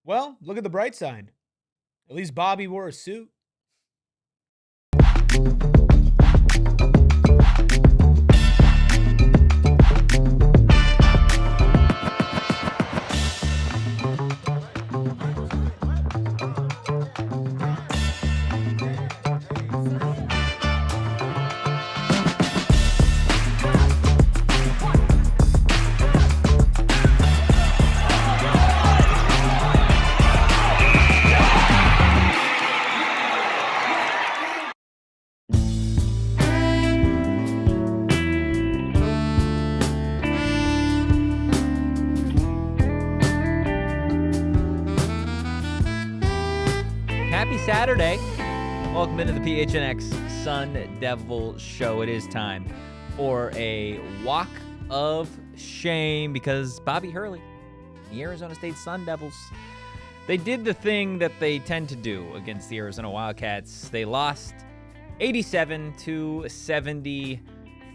Well, look at the bright side. At least Bobby wore a suit. Happy Saturday. Welcome into the PHNX Sun Devils show. It is time for a walk of shame because Bobby Hurley, the Arizona State Sun Devils, they did the thing that they tend to do against the Arizona Wildcats. They lost 87-74.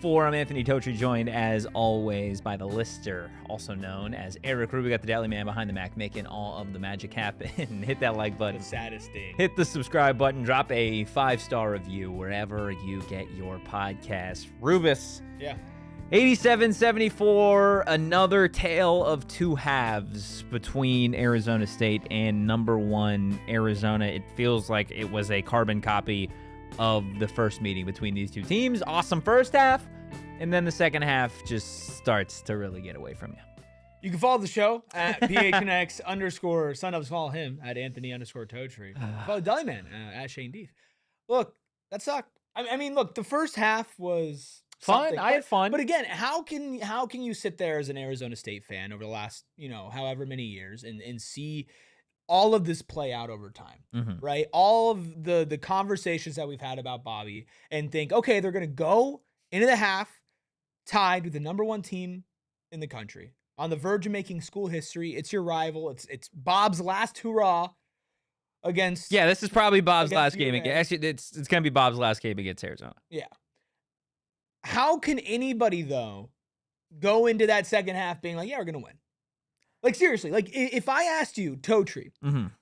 I'm Anthony Totri, joined as always by the lister, also known as Erik. We got the Daily Man behind the Mac, making all of the magic happen. Hit that like button. The saddest day. Hit the subscribe button. Drop a 5-star review wherever you get your podcast. Rubus. Yeah. 87-74, another tale of two halves between Arizona State and number one Arizona. It feels like it was a carbon copy of the first meeting between these two teams. Awesome first half, and then the second half just starts to really get away from you. You can follow the show at PHNX Sun Devils. Follow him at Anthony_Totri. Follow Daily Man at Shane Dief. Look, that sucked. I mean, look, the first half was fun. I had fun. But again, how can you sit there as an Arizona State fan over the last, however many years and see all of this play out over time, right? All of the conversations that we've had about Bobby and think, okay, they're going to go into the half tied with the number one team in the country on the verge of making school history. It's your rival. It's Bob's last hurrah against. Yeah, this is probably Bob's last game. UNA. Actually, it's going to be Bob's last game against Arizona. Yeah. How can anybody, though, go into that second half being like, yeah, we're going to win? Like, seriously, like, if I asked you, Totri,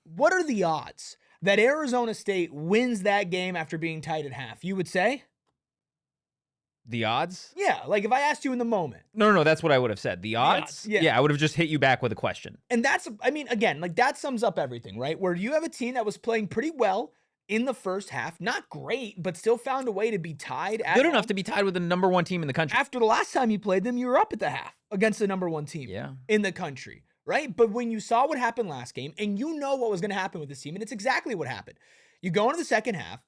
what are the odds that Arizona State wins that game after being tied at half? You would say? The odds? Yeah, like if I asked you in the moment. No, that's what I would have said. The odds? Yeah, I would have just hit you back with a question. And that's, again, like that sums up everything, right? Where you have a team that was playing pretty well in the first half, not great, but still found a way to be tied. Good enough to be tied with the number one team in the country. After the last time you played them, you were up at the half against the number one team in the country. Right? But when you saw what happened last game, and you know what was going to happen with this team, and it's exactly what happened. You go into the second half,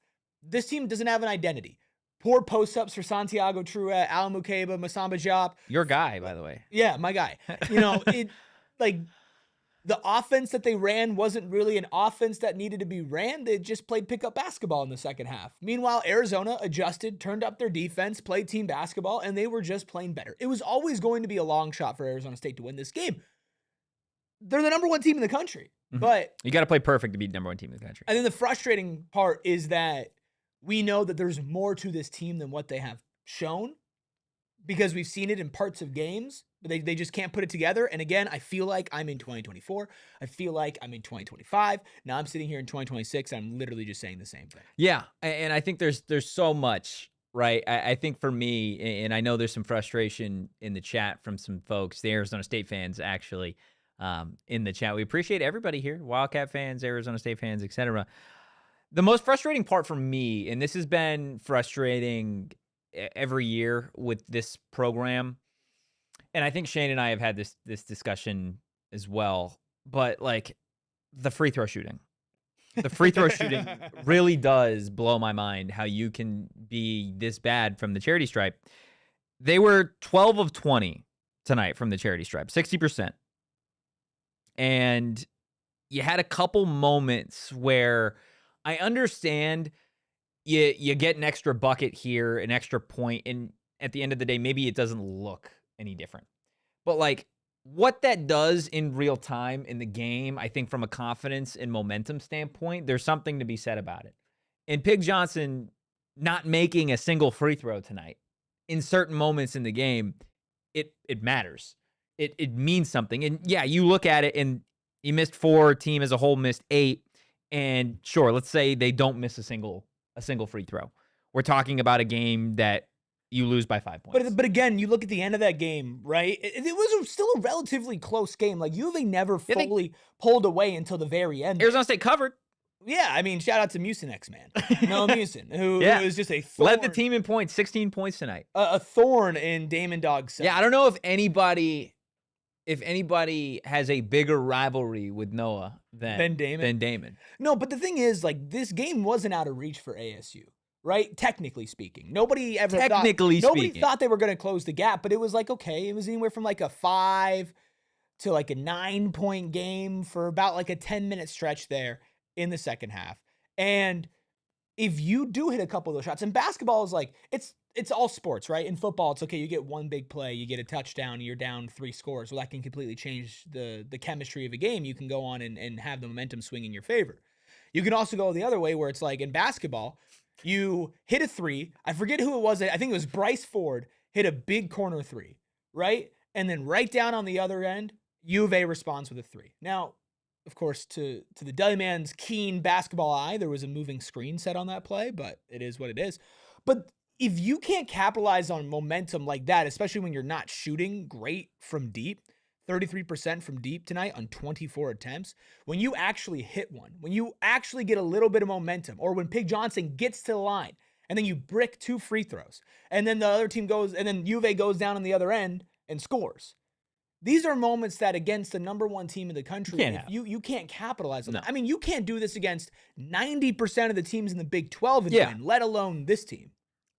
this team doesn't have an identity. Poor post-ups for Santiago Truett, Al Mukeba, Masamba Diop. Your guy, by the way. Yeah, my guy. The offense that they ran wasn't really an offense that needed to be ran. They just played pickup basketball in the second half. Meanwhile, Arizona adjusted, turned up their defense, played team basketball, and they were just playing better. It was always going to be a long shot for Arizona State to win this game. They're the number one team in the country, but you got to play perfect to be the number one team in the country. And then the frustrating part is that we know that there's more to this team than what they have shown because we've seen it in parts of games, but they just can't put it together. And again, I feel like I'm in 2024. I feel like I'm in 2025. Now I'm sitting here in 2026. I'm literally just saying the same thing. Yeah, and I think there's so much, right? I think for me, and I know there's some frustration in the chat from some folks, the Arizona State fans actually, in the chat. We appreciate everybody here, Wildcat fans, Arizona State fans, etc. The most frustrating part for me, and this has been frustrating every year with this program, and I think Shane and I have had this discussion as well, but like the free throw shooting. The free throw shooting really does blow my mind how you can be this bad from the charity stripe. They were 12 of 20 tonight from the charity stripe, 60%. And you had a couple moments where I understand you get an extra bucket here, an extra point, and at the end of the day, maybe it doesn't look any different. But like what that does in real time in the game, I think from a confidence and momentum standpoint, there's something to be said about it. And Pig Johnson not making a single free throw tonight in certain moments in the game, it matters. It means something. And yeah, you look at it and He missed 4. Team as a whole missed 8. And sure, let's say they don't miss a single free throw. We're talking about a game that you lose by 5 points. But again, you look at the end of that game, right? It was still a relatively close game. Like, U of A never fully pulled away until the very end. Arizona State covered. Yeah, I mean, shout out to Mucinex, man. Moe Odum, who is just a thorn. Led the team in points, 16 points tonight. A thorn in Damon Dogg's side. Yeah, I don't know if anybody has a bigger rivalry with Noah than Damon. No, but the thing is, like, this game wasn't out of reach for ASU, right? Technically speaking. Nobody thought they were going to close the gap, but it was like, okay, it was anywhere from like a 5 to like a 9-point game for about like a 10-minute stretch there in the second half. And if you do hit a couple of those shots, and basketball is like, it's all sports, right? In football, it's okay, you get one big play, you get a touchdown, you're down 3 scores. Well, that can completely change the chemistry of a game. You can go on and have the momentum swing in your favor. You can also go the other way, where it's like in basketball, you hit a 3. I forget who it was. I think it was Bryce Ford hit a big corner 3, right? And then right down on the other end, U of A responds with a 3. Now, of course, to the Deli Man's keen basketball eye, there was a moving screen set on that play, but it is what it is. But if you can't capitalize on momentum like that, especially when you're not shooting great from deep, 33% from deep tonight on 24 attempts, when you actually hit one, when you actually get a little bit of momentum, or when Pig Johnson gets to the line and then you brick 2 free throws, and then the other team goes, and then U of A goes down on the other end and scores. These are moments that against the number 1 team in the country, you can't capitalize on. No. I mean, you can't do this against 90% of the teams in the Big 12 and win, let alone this team.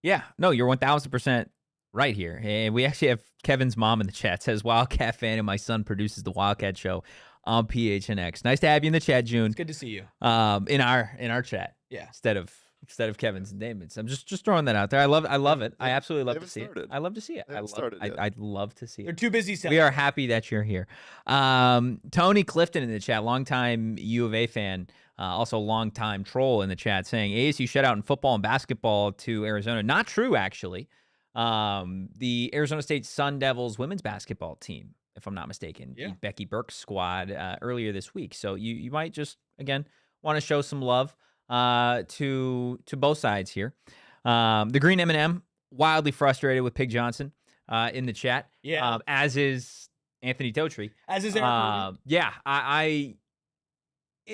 Yeah, no, you're 1,000% right here. And we actually have Kevin's mom in the chat, says, Wildcat fan, and my son produces the Wildcat show on PHNX. Nice to have you in the chat, June. It's good to see you. In our chat. Yeah. Instead of Kevin's and Damon's. I'm just throwing that out there. I love it. I absolutely love to see it. I love to see it. I'd love to see it. They're too busy selling. We are happy that you're here. Tony Clifton in the chat, longtime U of A fan, also longtime troll in the chat, saying ASU shutout in football and basketball to Arizona. Not true, actually. The Arizona State Sun Devils women's basketball team, if I'm not mistaken, beat Becky Burke's squad earlier this week. So you might just, again, want to show some love to both sides here. The Green M&M, wildly frustrated with Pig Johnson in the chat. Yeah. As is Anthony Totri. As is Erik. Yeah.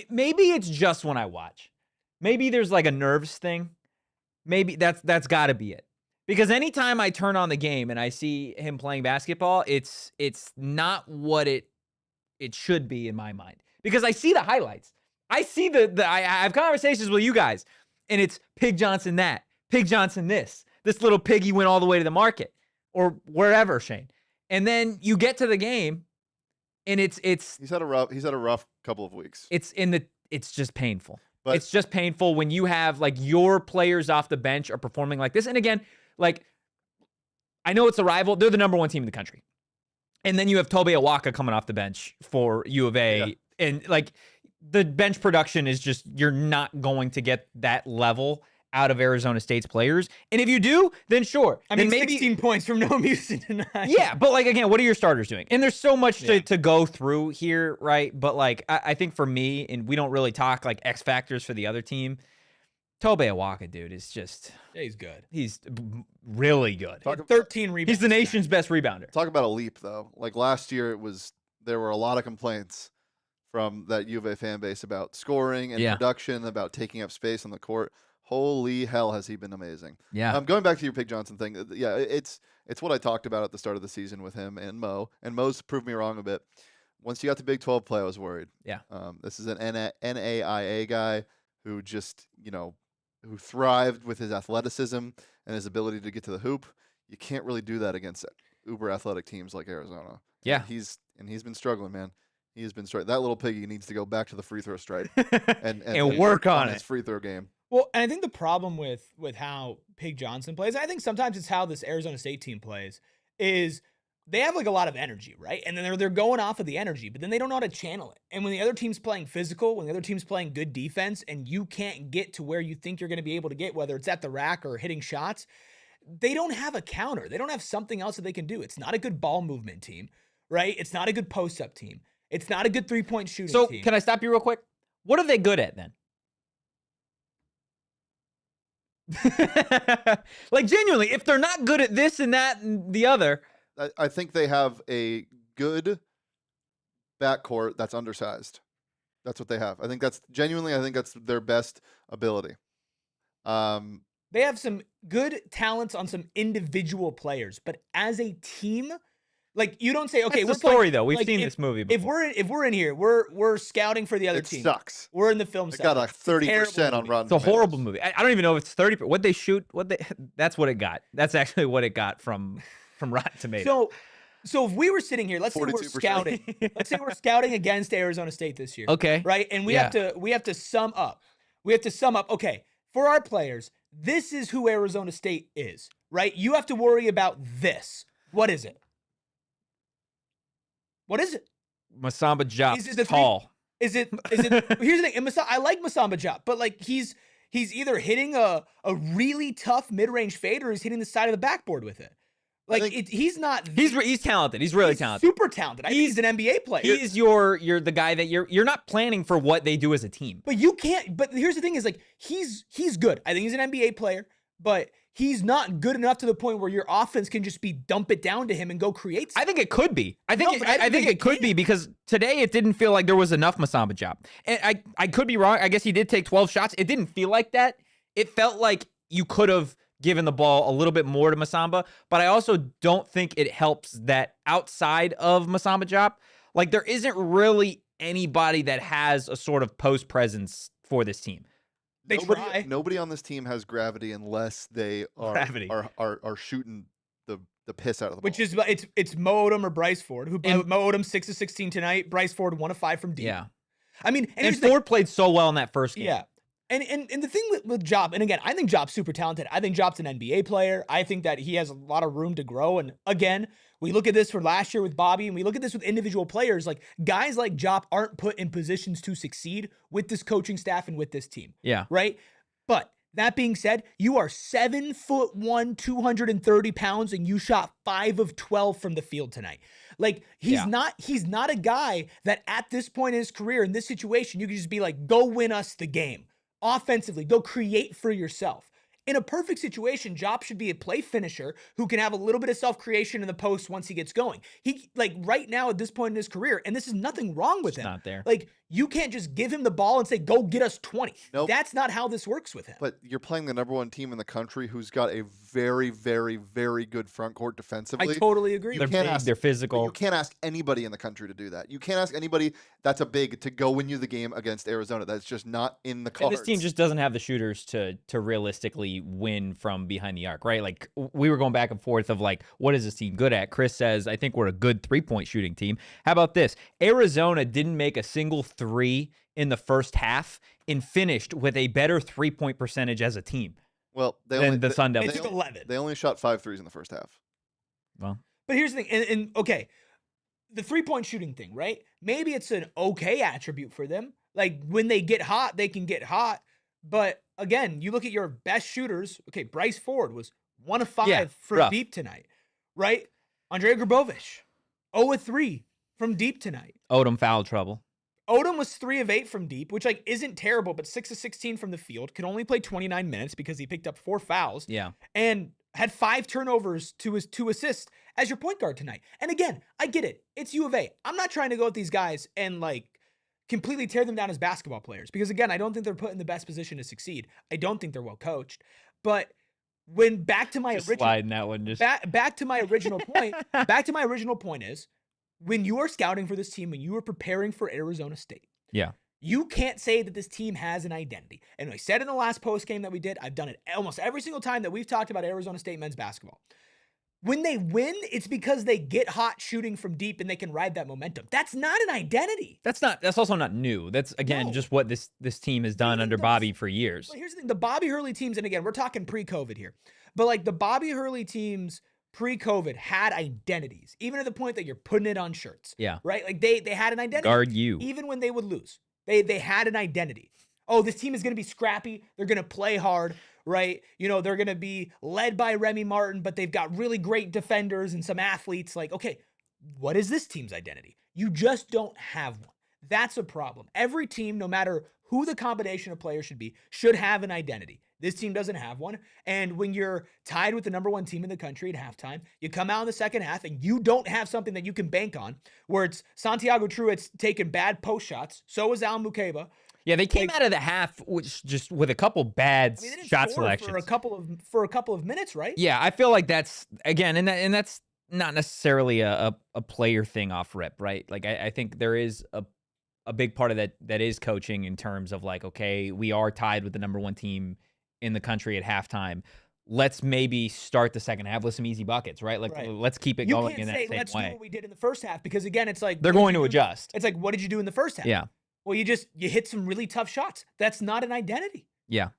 Maybe it's just when I watch. Maybe there's like a nerves thing. Maybe that's got to be it. Because anytime I turn on the game and I see him playing basketball, it's not what it should be in my mind. Because I see the highlights. I see I have conversations with you guys, and it's Pig Johnson that, Pig Johnson this little piggy went all the way to the market or wherever, Shane. And then you get to the game, and it's he's had a rough couple of weeks. It's just painful. But it's just painful when you have like your players off the bench are performing like this. And again, like, I know it's a rival. They're the number 1 team in the country. And then you have Tobe Awaka coming off the bench for U of A. Yeah. And like, the bench production is just, you're not going to get that level out of Arizona State's players. And if you do, then sure. I mean, maybe 16 points from Noah Musin tonight. Yeah, but like, again, what are your starters doing? And there's so much to go through here, right? But like, I think for me, and we don't really talk like X factors for the other team, Tobe Awaka, dude, is just... Yeah, he's good. He's really good. 13 rebounds. He's the nation's best rebounder. Talk about a leap, though. Like last year, there were a lot of complaints from that U of A fan base about scoring and production, about taking up space on the court. Holy hell, has he been amazing. Yeah. Going back to your Pig Johnson thing, yeah, it's what I talked about at the start of the season with him and Moe, and Moe's proved me wrong a bit. Once you got the Big 12 play, I was worried. Yeah. This is an NAIA guy who just, who thrived with his athleticism and his ability to get to the hoop. You can't really do that against uber athletic teams like Arizona. Yeah. He's been struggling, man. He has been struggling. That little piggy needs to go back to the free throw stripe and work on his free throw game. Well, and I think the problem with how Pig Johnson plays, I think sometimes it's how this Arizona State team plays, is they have like a lot of energy, right? And then they're going off of the energy, but then they don't know how to channel it. And when the other team's playing physical, when the other team's playing good defense, and you can't get to where you think you're going to be able to get, whether it's at the rack or hitting shots, they don't have a counter. They don't have something else that they can do. It's not a good ball movement team, right? It's not a good post-up team. It's not a good 3-point shooting So team. can I stop you real quick? What are they good at then? Like genuinely, if they're not good at this and that and the other, I think they have a good backcourt that's undersized. That's what they have. I think that's their best ability. They have some good talents on some individual players, but as a team, like you don't say, okay, that's the we're story playing, though. We've like, seen this movie before. If we're in here, we're scouting for the other It team. sucks. We're in the film It section. got a 30% on Rotten It's a Tomatoes. horrible movie. I don't even know if it's 30. What they shoot, that's what it got. That's actually what it got from Rotten Tomatoes. So if we were sitting here, let's say we're 42%. scouting. Let's say we're scouting against Arizona State this year. Okay. Right? And we have to sum up. We have to sum up, okay, for our players, this is who Arizona State is, right? You have to worry about this. What is it? What is it? Masamba Diop Is it the tall. Is it here's the thing, and I like Masamba Diop, but like he's either hitting a really tough mid-range fade or he's hitting the side of the backboard with it. Like he's not. He's talented. He's really talented. Super talented. I think he's an NBA player. He's you're the guy that you're not planning for what they do as a team. But you can't. But here's the thing: is like he's good. I think he's an NBA player, but he's not good enough to the point where your offense can just dump it down to him and go create something. I think it could be. I think it could can. be because today it didn't feel like there was enough Masamba Diop. And I could be wrong. I guess he did take 12 shots. It didn't feel like that. It felt like you could have given the ball a little bit more to Masamba, but I also don't think it helps that outside of Masamba Diop, like there isn't really anybody that has a sort of post presence for this team. Nobody on this team has gravity unless they are shooting the piss out of the ball. Which is it's Moe Odum or Bryce Ford. Moe Odum 6 of 16 tonight. Bryce Ford 1 of 5 from deep. Yeah, I mean, and Ford played so well in that first game. Yeah. And the thing with Diop, and again, I think Diop's super talented. I think Diop's an NBA player. I think that he has a lot of room to grow. And again, we look at this for last year with Bobby, and we look at this with individual players. Like guys like Diop aren't put in positions to succeed with this coaching staff and with this team. Yeah. Right? But that being said, you are 7'1", 230 pounds, and you shot 5 of 12 from the field tonight. Like he's not a guy that at this point in his career, in this situation, you can just be like, go win us the game. Offensively, go create for yourself. In a perfect situation, Diop should be a play finisher who can have a little bit of self-creation in the post once he gets going. He, like right now at this point in his career, and this is nothing wrong with him. Not there. Like you can't just give him the ball and say, go get us 20. Nope. That's not how this works with him. But you're playing the #1 team in the country who's got a very, very, very good front court defensively. I totally agree. They're big, they're physical. You can't ask anybody in the country to do that. You can't ask anybody that's a big to go win you the game against Arizona. That's just not in the cards. And this team just doesn't have the shooters to realistically win from behind the arc, right? Like we were going back and forth of like, what is this team good at? Chris says, I think we're a good 3-point shooting team. How about this? Arizona didn't make a single 3 in the first half and finished with a better 3-point percentage as a team. Well, the Sun Devils. They took 11. They only shot 5 threes in the first half. Well, but here's the thing, and okay, the 3-point shooting thing, right? Maybe it's an okay attribute for them. Like when they get hot, they can get hot. But again, you look at your best shooters. Okay, Bryce Ford was 1 of 5 from deep tonight, right? Andrei Grabovich, 0 of 3 from deep tonight. Odum foul trouble. Odum was 3 of 8 from deep, which like isn't terrible, but 6 of 16 from the field. Could only play 29 minutes because he picked up 4 fouls. Yeah. And had 5 turnovers to his 2 assists as your point guard tonight. And again, I get it. It's U of A. I'm not trying to go at these guys and like completely tear them down as basketball players because again, I don't think they're put in the best position to succeed. I don't think they're well coached. But when back to my back to my original point, back to my original point is when you are scouting for this team, when you are preparing for Arizona State, you can't say that this team has an identity. And I said in the last post game that we did, I've done it almost every single time that we've talked about Arizona State men's basketball. When they win, it's because they get hot shooting from deep and they can ride that momentum. That's not an identity. That's also not new. That's again just what this team has done under Bobby for years. But here's the thing, the Bobby Hurley teams, and again, we're talking pre-COVID here, but like the Bobby Hurley teams pre-COVID had identities, even to the point that you're putting it on shirts. Yeah. Right? Like they had an identity. Guard you. Even when they would lose. They had an identity. Oh, this team is going to be scrappy. They're going to play hard, right? You know, they're going to be led by Remy Martin, but they've got really great defenders and some athletes. Like, okay, what is this team's identity? You just don't have one. That's a problem. Every team, no matter who the combination of players should be, should have an identity. This team doesn't have one. And when you're tied with the number one team in the country at halftime, you come out in the second half and you don't have something that you can bank on, where it's Santiago Truitt's taking bad post shots. So is Al Mukeba. Yeah, they came out of the half just with a couple bad shot selections for a couple of minutes, right? Yeah, I feel like that's again, and that's not necessarily a player thing off rip, right? Like I think there is a big part of that is coaching in terms of like, okay, we are tied with the number one team in the country at halftime. Let's maybe start the second half with some easy buckets, right? Like, let's keep it going in that same way. Let's do what we did in the first half, because again, it's like they're going to adjust. It's like, what did you do in the first half? Yeah. Well, you hit some really tough shots. That's not an identity. Yeah.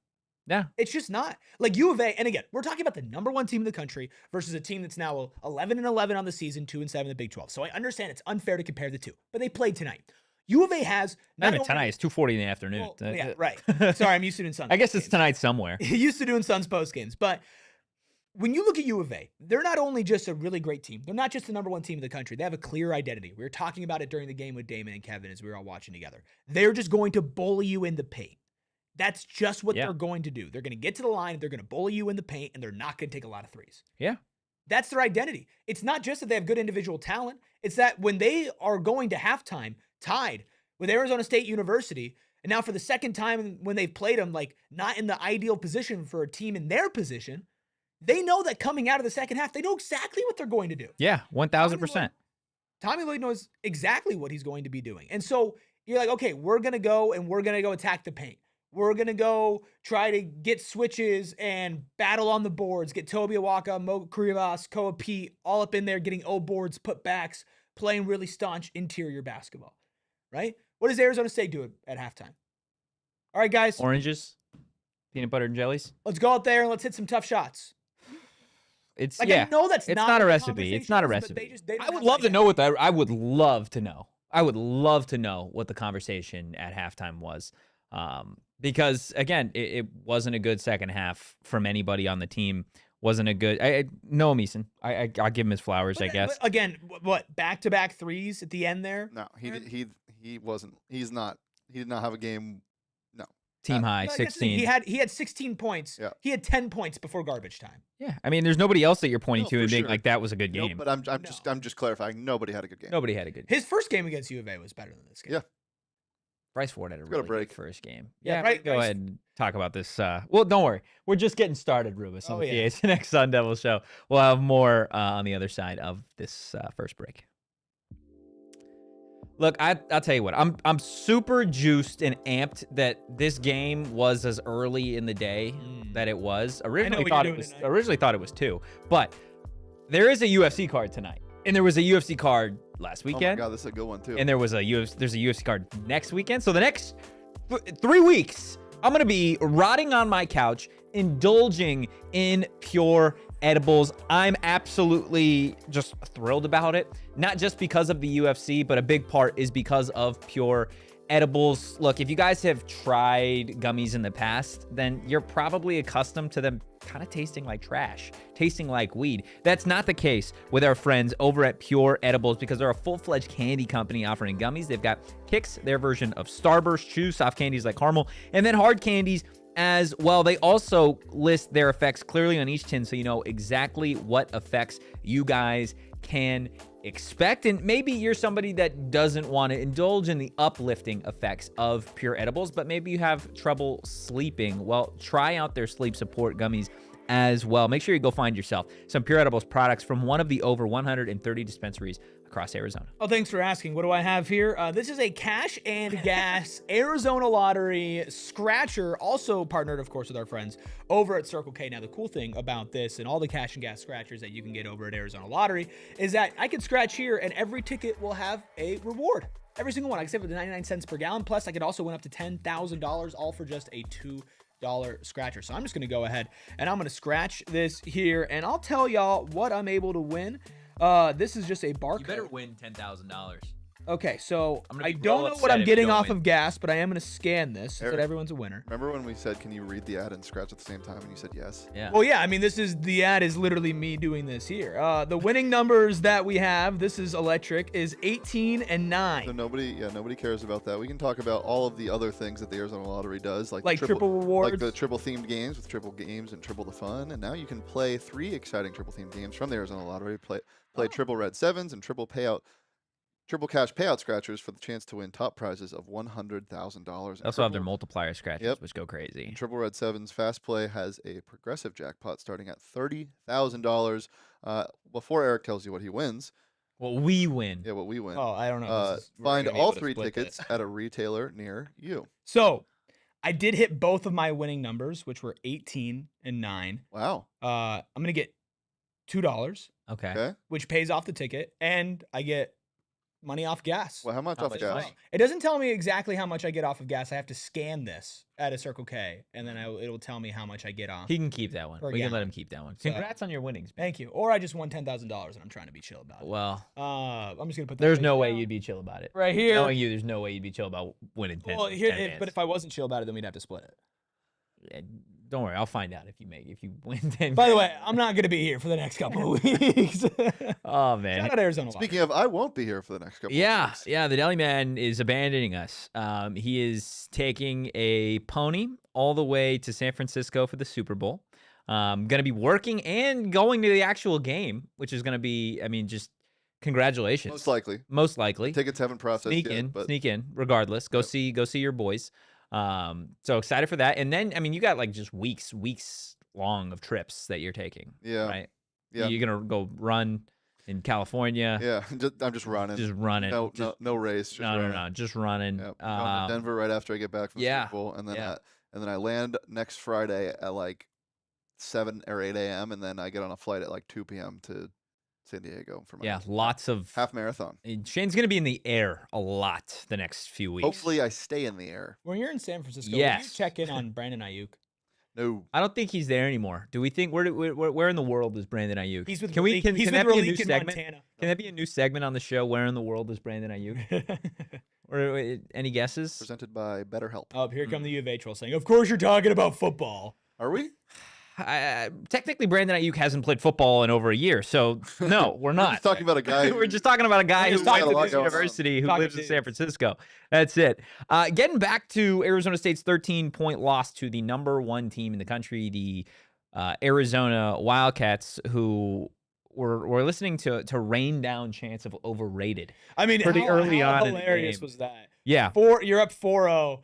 Yeah. It's just not. Like U of A, and again, we're talking about the number one team in the country versus a team that's now 11-11 on the season, 2-7 in the Big 12. So I understand it's unfair to compare the two, but they played tonight. U of A has not even tonight. It's 2:40 in the afternoon. Well, yeah, right. Sorry, I'm used to doing Suns. I guess it's tonight somewhere. Used to doing Suns post games, but when you look at U of A, they're not only just a really great team. They're not just the number one team in the country. They have a clear identity. We were talking about it during the game with Damon and Kevin as we were all watching together. They're just going to bully you in the paint. That's just what they're going to do. They're going to get to the line, they're going to bully you in the paint, and they're not going to take a lot of threes. Yeah. That's their identity. It's not just that they have good individual talent. It's that when they are going to halftime tied with Arizona State University, and now for the second time when they've played them, like not in the ideal position for a team in their position, they know that coming out of the second half, they know exactly what they're going to do. Yeah, 1,000%. Tommy Lloyd knows exactly what he's going to be doing. And so you're like, okay, we're going to go attack the paint. We're going to go try to get switches and battle on the boards, get Toby Awaka, Mo Krivas, Koa Pete, all up in there, getting O boards, putbacks, playing really staunch interior basketball, right? What does Arizona State do at halftime? All right, guys. Oranges, peanut butter and jellies. Let's go out there and let's hit some tough shots. It's like, I know that's it's not a recipe. It's not a recipe. I would love to know what I would love to know. I would love to know what the conversation at halftime was. Because again, it wasn't a good second half from anybody on the team. Wasn't a good. Noah Meeson. I'll give him his flowers, I guess. But again, what back-to-back threes at the end there? No, he wasn't. He did not have a game. No. Team high, 16. He had 16 points. Yeah. He had 10 points before garbage time. Yeah, I mean, there's nobody else that you're pointing to and being like that was a good game. But I'm just clarifying. Nobody had a good game. Nobody had a good game. His first game against U of A was better than this game. Yeah. Bryce Ford had a really good first game. Yeah, right. Go ahead and talk about this. Well, don't worry. We're just getting started, Rubus, on the PHNX Sun Devils show. We'll have more on the other side of this first break. Look, I'll tell you what. I'm super juiced and amped that this game was as early in the day that it was. Originally thought it was 2, but there is a UFC card tonight, and there was a UFC card last weekend. Oh my God, this is a good one too. And there's a UFC card next weekend. So the next 3 weeks, I'm gonna be rotting on my couch, indulging in pure edibles. I'm absolutely just thrilled about it. Not just because of the UFC, but a big part is because of pure edibles. Look, if you guys have tried gummies in the past, then you're probably accustomed to them kind of tasting like trash, tasting like weed. That's not the case with our friends over at Pure Edibles, because they're a full-fledged candy company offering gummies. They've got Kicks, their version of Starburst, chews, soft candies like caramel, and then hard candies as well. They also list their effects clearly on each tin, so you know exactly what effects you guys can expect. And maybe you're somebody that doesn't want to indulge in the uplifting effects of Pure Edibles, but maybe you have trouble sleeping. Well, try out their sleep support gummies as well. Make sure you go find yourself some Pure Edibles products from one of the over 130 dispensaries across Arizona. Oh, thanks for asking. What do I have here? This is a Cash and Gas Arizona Lottery scratcher, also partnered, of course, with our friends over at Circle K. Now, the cool thing about this and all the Cash and Gas scratchers that you can get over at Arizona Lottery is that I can scratch here and every ticket will have a reward. Every single one. I can save up to 99 cents per gallon. Plus, I could also win up to $10,000, all for just a $2 scratcher. So I'm just going to go ahead and I'm going to scratch this here, and I'll tell y'all what I'm able to win. This is just a barcode. You better win $10,000. Okay, so I'm gonna I be don't real know what upset I'm if you getting don't off win. of gas, but I am going to scan this so that Erik. everyone's a winner. Remember when we said, can you read the ad and scratch at the same time? And you said yes. Yeah. Well, yeah, I mean, the ad is literally me doing this here. The winning numbers that we have, this is electric, is 18 and 9. So nobody cares about that. We can talk about all of the other things that the Arizona Lottery does, like triple rewards. like the triple themed games with triple games and triple the fun. And now you can play 3 exciting triple themed games from the Arizona Lottery. Play triple red sevens and triple cash payout scratchers for the chance to win top prizes of $100,000. They also have their multiplier scratches, Yep. which go crazy. Triple Red Sevens Fast Play has a progressive jackpot starting at $30,000. Before Erik tells you what he wins, Well, we win. what we win. Oh, I don't know. We're Find gonna be all able to 3 split tickets this. at a retailer near you. So, I did hit both of my winning numbers, which were 18 and 9. Wow. I'm going to get $2, Okay. Okay. which pays off the ticket, and I get money off gas. Well, how much How off much gas? money? It doesn't tell me exactly how much I get off of gas. I have to scan this at a Circle K, and then it'll tell me how much I get off. He can keep that one. Per We can let gallon. him keep that one. So- Congrats on your winnings. Thank you. Or I just won $10,000, and I'm trying to be chill about it. Well, I'm just gonna put. That there's face no way down you'd be chill about it. right here. Knowing you, there's no way you'd be chill about winning 10. Well, 10 here, bands. but if I wasn't chill about it, then we'd have to split it. Don't worry, I'll find out if you win 10. By the way, I'm not gonna be here for the next couple of weeks. Oh man. Shout out Arizona. Speaking of, I won't be here for the next couple of weeks. Yeah, the Deli Man is abandoning us. He is taking a pony all the way to San Francisco for the Super Bowl. Going to be working and going to the actual game, which is going to be, I mean, just congratulations. Most likely. Likely. Tickets haven't processed Sneak yet, but in, regardless. Go Yep. see your boys. So excited for that. And then, I mean, you got like just weeks long of trips that you're taking. Yeah. Right? Yeah. You're going to go run in California. Yeah, I'm just running. Just running. No race. Just running. No. Just running. Yep. I'm going to Denver right after I get back from yeah, Super Bowl, and then yeah. I land next Friday at like 7 or 8 a.m. and then I get on a flight at like 2 p.m. to San Diego for my Yeah, lots of half marathon. Shane's going to be in the air a lot the next few weeks. Hopefully, I stay in the air. When you're in San Francisco, will Yes. you check in on Brandon Ayuk? No, I don't think he's there anymore. Do we think where in the world is Brandon Ayuk? He's with Can we Raleigh- can, he's can with that be a new Raleigh in segment? Montana. Can that be a new segment on the show? Where in the world is Brandon Ayuk? Or any guesses? presented by BetterHelp. Oh, here come the U of A troll saying, "Of course you're talking about football." Are we? Technically, Brandon Ayuk hasn't played football in over a year, so no, we're We're not. just talking about a guy. We're just talking about a guy We're who just went talking to about this a lot going on. university who Talking lives in San dudes. Francisco. That's it. Getting back to Arizona State's 13-point loss to the number 1 team in the country, the Arizona Wildcats, who were listening to Rain Down chants of overrated. I mean, Pretty how, early how on in the hilarious game. was that? Yeah, You're up 4-0,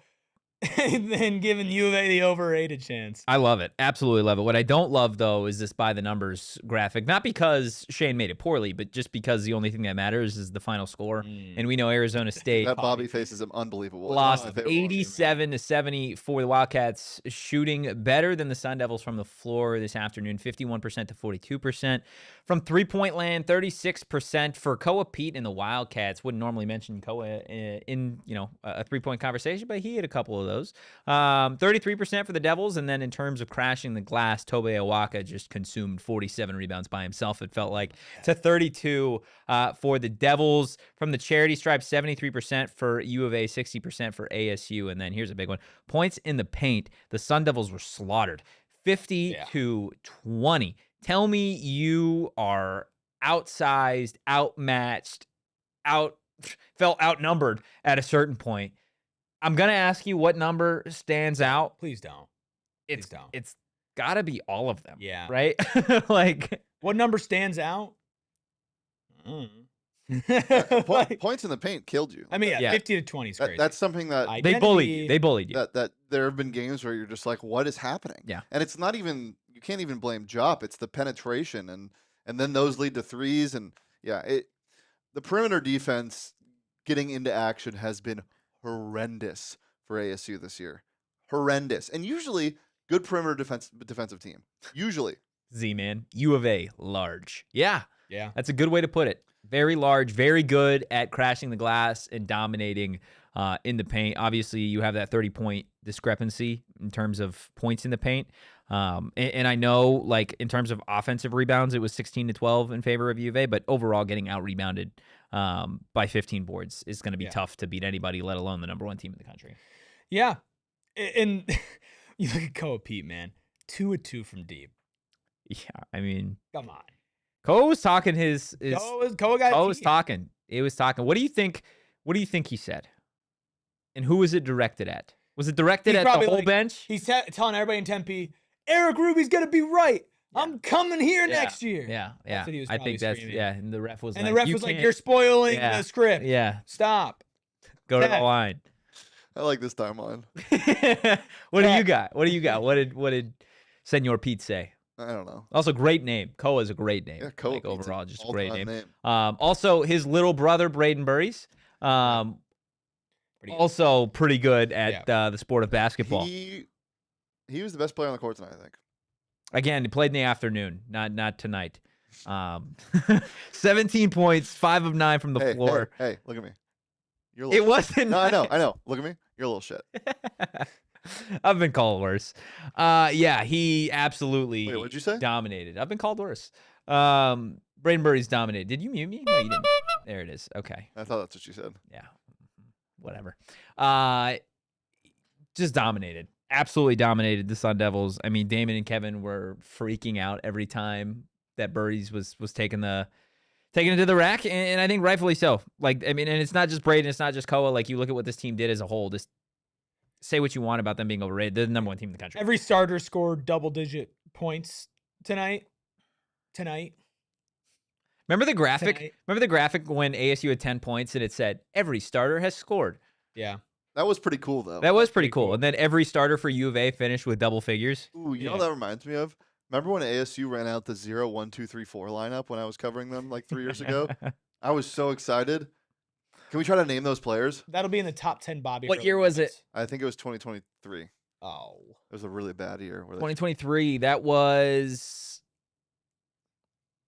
and then giving U of A the overrated chance. I love it. Absolutely love it. What I don't love, though, is this by the numbers graphic. Not because Shane made it poorly, but just because the only thing that matters is the final score. And we know Arizona State That Bobby face is unbelievable. lost It's my favorite one. 87-70 for the Wildcats, shooting better than the Sun Devils from the floor this afternoon, 51% to 42%. From three-point land, 36% for Koa Pete and the Wildcats. Wouldn't normally mention Koa in a three-point conversation, but he had a couple of those. 33% for the Devils, and then in terms of crashing the glass, Tobe Awaka just consumed 47 rebounds by himself, it felt like, to 32 for the Devils. From the charity stripe, 73% for U of A, 60% for ASU, and then here's a big one. Points in the paint, the Sun Devils were slaughtered, 50-20. Tell me you are outsized, outmatched, felt outnumbered at a certain point. I'm going to ask you what number stands out. Please don't. It's Please don't. It's got to be all of them. Yeah. Right? Like, What number stands out? Points in the paint killed you. I mean, Yeah. 50-20 is crazy. That's something that I- they bullied Identity- you. They bullied you. that there have been games where you're just like, what is happening? Yeah. And it's not even, you can't even blame Jop. It's the penetration, and then those lead to threes, and the perimeter defense getting into action has been horrendous for ASU this year. Horrendous. And usually good perimeter defensive team. Usually. Z-Man, U of A, large. Yeah, yeah. that's a good way to put it. Very large, very good at crashing the glass and dominating in the paint. Obviously, you have that 30-point discrepancy in terms of points in the paint. And I know, like, in terms of offensive rebounds, it was 16-12 in favor of U of A, but overall getting out-rebounded by 15 boards is going to be tough to beat anybody, let alone the #1 team in the country. Yeah. And you look at Koa Pete, man. 2 of 2 from deep. Yeah, I mean, come on. Koa was talking Koa was talking. He was talking. What do you think he said? And who was it directed at? Was it directed at the whole bench? He's telling everybody in Tempe, Erik Ruby's going to be right. Yeah. I'm coming here next year. Yeah. That's what he was I think that's screaming. And the ref was like, you're spoiling the script. Yeah. Stop. Go to the line. I like this timeline. What do you got? What did Senor Pete say? I don't know. Also, great name. Koa is a great name. Yeah, Koa. Overall, just a great name. name. Also, his little brother, Brayden Burries, also pretty good at the sport of basketball. He was the best player on the court tonight, I think. Again, he played in the afternoon, not tonight. 17 points, 5 of 9 from the floor. Hey, look at me. It wasn't. No, I know. Look at me. You're a little shit. I've been called worse. Yeah, he absolutely what'd you say? Dominated. I've been called worse. Brayden Burries dominated. Did you mute me? No, you didn't. There it is. Okay. I thought that's what you said. Yeah. Whatever. Just dominated. Absolutely dominated the Sun Devils. I mean, Damon and Kevin were freaking out every time that Burries was taking it to the rack, and I think rightfully so. Like, I mean, and it's not just Brayden, it's not just Koa. Like, you look at what this team did as a whole. Just say what you want about them being overrated. They're the #1 team in the country. Every starter scored double-digit points tonight. Remember the graphic? Remember the graphic when ASU had 10 points and it said every starter has scored? Yeah. That was pretty cool, though. That was pretty cool. And then every starter for U of A finished with double figures. Ooh, you know what that reminds me of? Remember when ASU ran out the 0, 1, 2, 3, 4 lineup when I was covering them like 3 years ago? I was so excited. Can we try to name those players? That'll be in the top 10 Bobby. What year was it? I think it was 2023. Oh. It was a really bad year. 2023. That was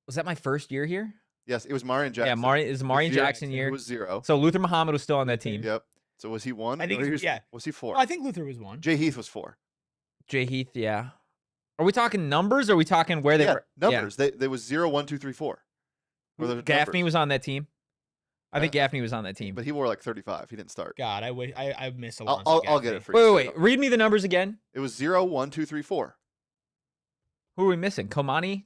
that my first year here? Yes, it was Marion Jackson. Yeah, it was Marion Jackson year. It was 0. So Luther Muhammad was still on that team. Yep. So was he 1? I think Was he 4? No, I think Luther was 1. Jay Heath was 4. Jay Heath, yeah. Are we talking numbers or are we talking where they were? Numbers. Yeah. They was 0, 1, 2, 3, 4. Gaffney was on that team. I think Gaffney was on that team. But he wore like 35. He didn't start. God, I miss a lot. I'll get it for you. Wait. Read me the numbers again. It was 0, 1, 2, 3, 4. Who are we missing? Komani?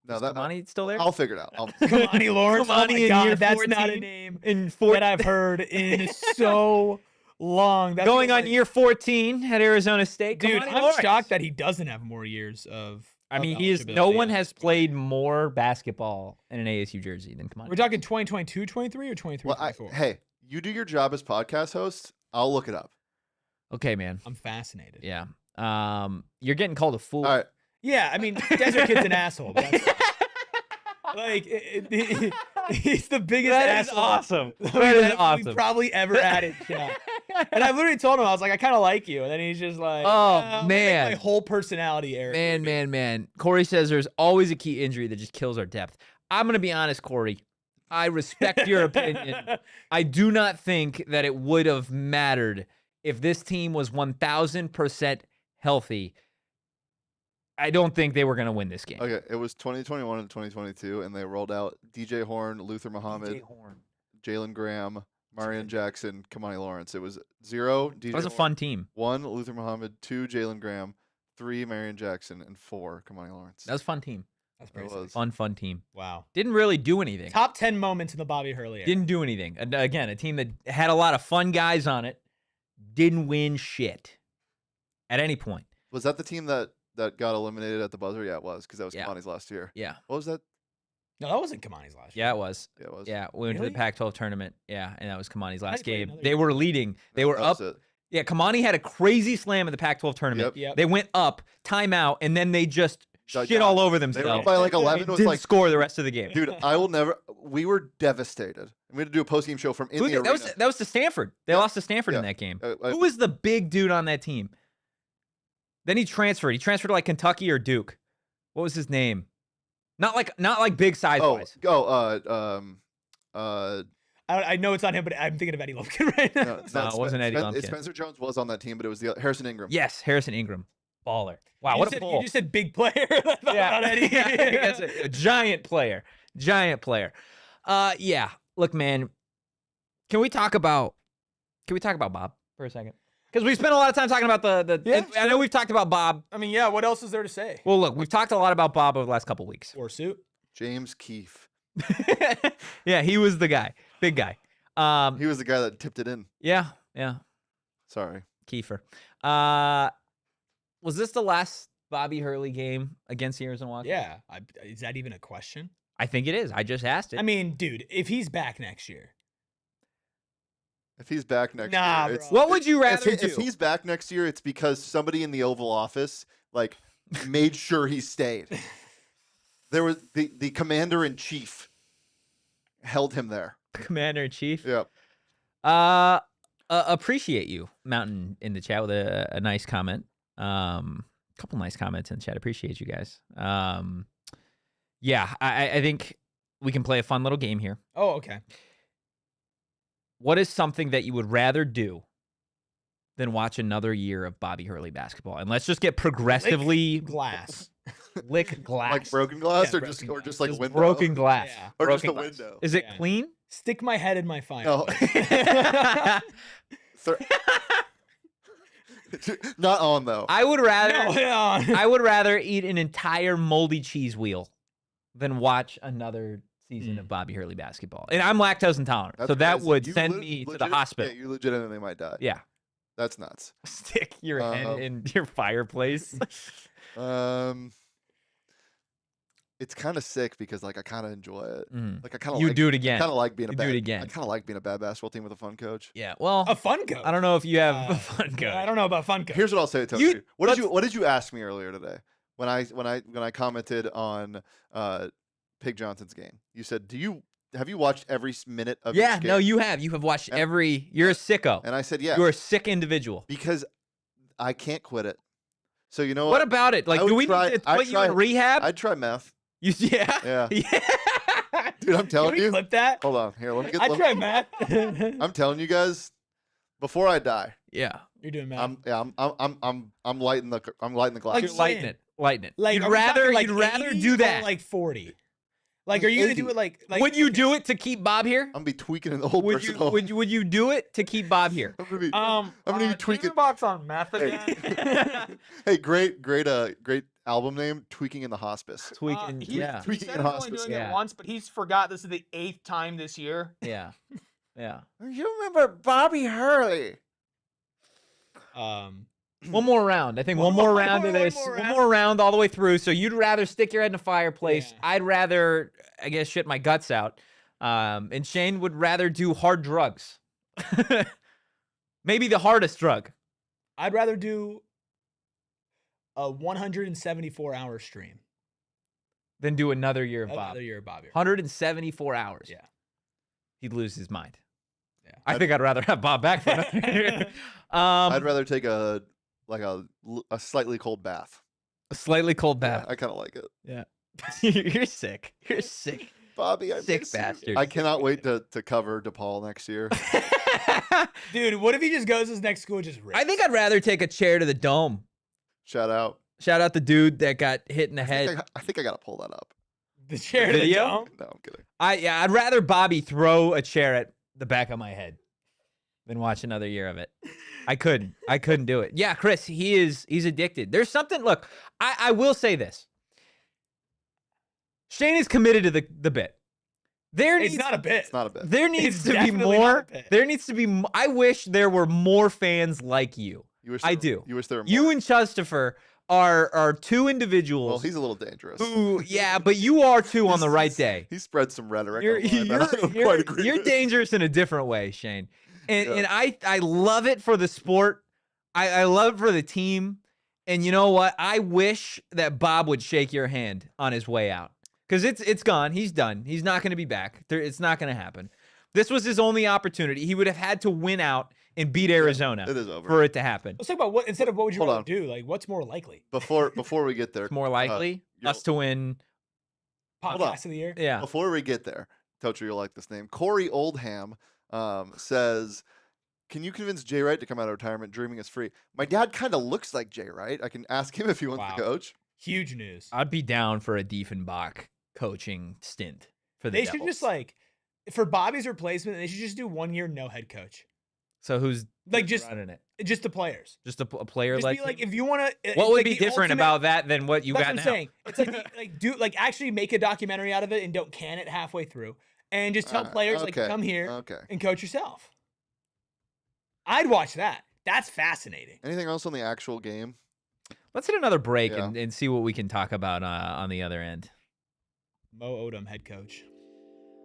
No, Komani still there? I'll figure it out. Komani Lawrence. Komani God, that's not a name that I've heard in so long. That's going on year 14 at Arizona State. Dude, I'm shocked that he doesn't have more years of. I mean, no one has played more basketball in an ASU jersey than Komani. We're talking 2022, 23, or 23, 24? Hey, you do your job as podcast host. I'll look it up. Okay, man. I'm fascinated. Yeah. You're getting called a fool. All right. Yeah, I mean, Desert Kid's an asshole. But like, he's the biggest asshole. Awesome. That is awesome. We've probably ever had it. Yeah. And I literally told him, I was like, I kind of like you. And then he's just like, oh, man. My whole personality, Erik. Man. Corey says there's always a key injury that just kills our depth. I'm going to be honest, Corey. I respect your opinion. I do not think that it would have mattered if this team was 1,000% healthy. I don't think they were going to win this game. Okay, it was 2021 and 2022, and they rolled out DJ Horn, Luther Muhammad, Jalen Graham, Marion Jackson, Kamani Lawrence. It was 0, DJ That was a Horn, fun team. 1, Luther Muhammad, 2, Jalen Graham, 3, Marion Jackson, and 4, Kamani Lawrence. That was a fun team. That's pretty fun team. Wow. Didn't really do anything. Top 10 moments in the Bobby Hurley era. Didn't do anything. Again, a team that had a lot of fun guys on it. Didn't win shit at any point. Was that the team that got eliminated at the buzzer? Yeah, it was, because that was Kamani's last year. Yeah. What was that? No, that wasn't Kamani's last year. Yeah, it was. Yeah, it was. Yeah, we went to the Pac-12 tournament. Yeah, and that was Kamani's last game. They were leading. They were up. Yeah, Kamani had a crazy slam in the Pac-12 tournament. Yep. They went up, timeout, and then they just shit all over themselves. They were by like 11. It was didn't like score the rest of the game. Dude, I will never. We were devastated. We had to do a post-game show from in the arena. That was to Stanford. They lost to Stanford in that game. Who was the big dude on that team? Then he transferred. He transferred to like Kentucky or Duke. What was his name? Not like big size wise. I know it's on him, but I'm thinking of Eddie Lumpkin right now. No, it wasn't Eddie Lumpkin. Spencer Jones was on that team, but it was the Harrison Ingram. Yes, Harrison Ingram. Baller. Wow, what a pull. You just said big player. Yeah, a giant player. Yeah. look, man, can we talk about Bob for a second? Because we spent a lot of time talking about I know we've talked about Bob. I mean, yeah, what else is there to say? Well, look, we've talked a lot about Bob over the last couple weeks. Or suit. James Keefe. Yeah, he was the guy. Big guy. He was the guy that tipped it in. Yeah. Sorry. Kiefer. Was this the last Bobby Hurley game against the Arizona Wildcats? Yeah. Is that even a question? I think it is. I just asked it. I mean, dude, if he's back next year. If he's back next Nah, year, bro. What would you rather do? If he's back next year, it's because somebody in the Oval Office like made sure he stayed. There was the commander-in-chief held him there. Commander-in-chief? Yep. Appreciate you, Mountain, in the chat with a nice comment. Couple nice comments in the chat. Appreciate you guys. Yeah, I think we can play a fun little game here. Oh, okay. What is something that you would rather do than watch another year of Bobby Hurley basketball? And let's just get progressively Glass. lick glass. Like broken glass, Yeah, or broken just glass. like Just window, broken glass. Yeah. or Broken just a glass. window. Is it Yeah. clean? Stick my head in my fire. No. Not on though. I would rather No. I would rather eat an entire moldy cheese wheel than watch another season of Bobby Hurley basketball. And I'm lactose intolerant, That's so that crazy. would You send me to the hospital. Yeah, you legitimately might die. Yeah. That's nuts. Stick your head in your fireplace. It's kind of sick because like I kind of enjoy it. Like I kind of You like, do it again. Kind of like being You a do bad, it again. I kind of like being a bad basketball team with a fun coach. Yeah. Well, A fun coach. I don't know if you have a fun coach. I don't know about fun coach. Here's what I'll say to You- you. What did you ask me earlier today when I commented on Pig Johnson's game? You said, have you watched every minute of Yeah, each game? no, you have. You have watched every. You're a sicko. And I said, yeah. You're a sick individual. Because I can't quit it. So you know What about it? Like, I do would we try- need to I'd put you try- in rehab? I'd try meth. Yeah. Yeah. Dude, I'm telling Can we you. clip that? Hold on. Here, let me get I tried math. I'm telling you guys, before I die, Yeah. You're doing math. I'm lighting the glass. Like, You're lighting it. Lighting it. Like, you'd are we talking, rather like, you'd rather 80 do or, that. like 40. Like, are you gonna do it like? Would you do it to keep Bob here? I'm gonna be tweaking in the whole Would you personal. would you do it to keep Bob here? I'm gonna be tweaking. Box on meth again. Hey, great album name, Tweaking in the Hospice. Tweaking. Yeah. Tweaking He in said he's only hospice. doing Yeah. it once, but he's forgot this is the 8th time this year. Yeah. Yeah. You remember Bobby Hurley? One more round. I think one more round of this. One more round all the way through. So you'd rather stick your head in a fireplace. Yeah. I'd rather, I guess, shit my guts out. And Shane would rather do hard drugs. Maybe the hardest drug. I'd rather do a 174-hour stream Than do another year of Bob. Another year of Bobby. 174 hours. Yeah. He'd lose his mind. Yeah. I think I'd rather have Bob back for another year. I'd rather take a slightly cold bath. A slightly cold Yeah, bath. I kind of like it. Yeah. You're sick. You're sick. Bobby, I Sick miss you. bastard. I cannot wait to cover DePaul next year. Dude, what if he just goes to his next school and just rips? I think I'd rather take a chair to the dome. Shout out. Shout out the dude that got hit in the head. I think I gotta pull that up. the chair to the Video? dome. No, I'm kidding. I'd rather Bobby throw a chair at the back of my head than watch another year of it. I couldn't do it. Yeah, Chris, he's addicted. There's something. Look, I will say this. Shane is committed to the bit. It's not a bit. It's not a bit. There needs It's to be definitely not more. a bit. There needs to be. I wish there were more fans like you. You wish I there- do. You wish there were more. You and Chustifer are two individuals. Well, he's a little dangerous. who, yeah, but you are too on the right day. He spread some rhetoric. You're online that I don't quite agree you're with. dangerous in a different way, Shane. And Yeah. and I love it for the sport. I love it for the team. And you know what? I wish that Bob would shake your hand on his way out. Because it's gone. He's done. He's not going to be back. It's not going to happen. This was his only opportunity. He would have had to win out and beat Arizona It is over. for it to happen. Let's talk about what instead of what would you Hold rather on. do? Like, what's more likely? Before we get there, It's more likely you'll- us to win. Hold on. Podcast of the year. Yeah. before we get there, Totri, you'll like this name. Corey Oldham says, "Can you convince Jay Wright to come out of retirement? Dreaming is free." My dad kind of looks like Jay Wright. I can ask him if he wants Wow. to coach. Huge news. I'd be down for a Dieffenbach coaching stint for the They should Devils. just like for Bobby's replacement, they should just do 1 year no head coach. So who's just running it? Just the players. Just a player Just be like, if you want to. What would be different about that than what you got now? That's what I'm saying. It's like actually make a documentary out of it and don't can it halfway through, and just tell players come here and coach yourself. I'd watch that. That's fascinating. Anything else on the actual game? Let's hit another break and see what we can talk about on the other end. Moe Odum, head coach.